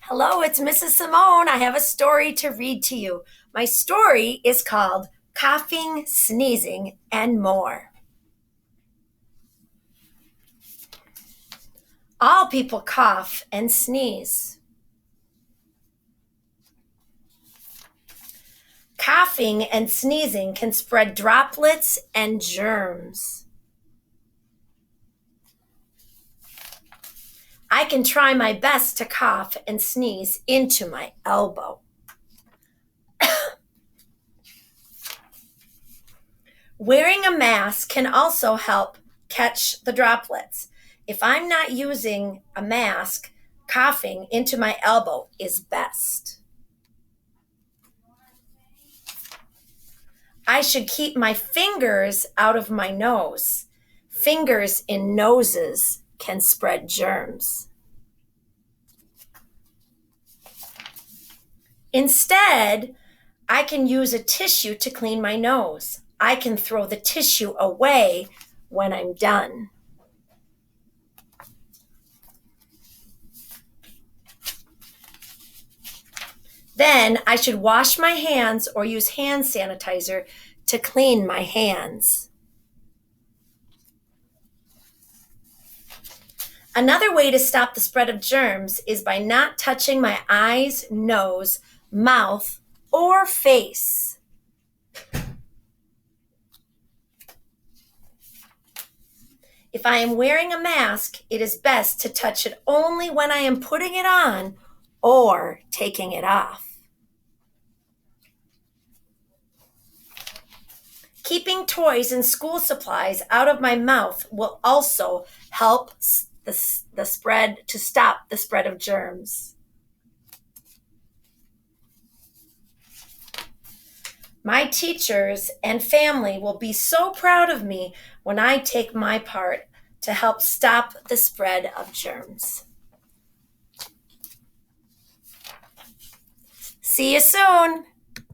Hello, it's Mrs. Simone. I have a story to read to you. My story is called Coughing, Sneezing, and More. All people cough and sneeze. Coughing and sneezing can spread droplets and germs. I can try my best to cough and sneeze into my elbow. Wearing a mask can also help catch the droplets. If I'm not using a mask, coughing into my elbow is best. I should keep my fingers out of my nose. Fingers in noses can spread germs. Instead, I can use a tissue to clean my nose. I can throw the tissue away when I'm done. Then I should wash my hands or use hand sanitizer to clean my hands. Another way to stop the spread of germs is by not touching my eyes, nose, mouth, or face. If I am wearing a mask, it is best to touch it only when I am putting it on or taking it off. Keeping toys and school supplies out of my mouth will also help the spread to stop the spread of germs. My teachers and family will be so proud of me when I take my part to help stop the spread of germs. See you soon.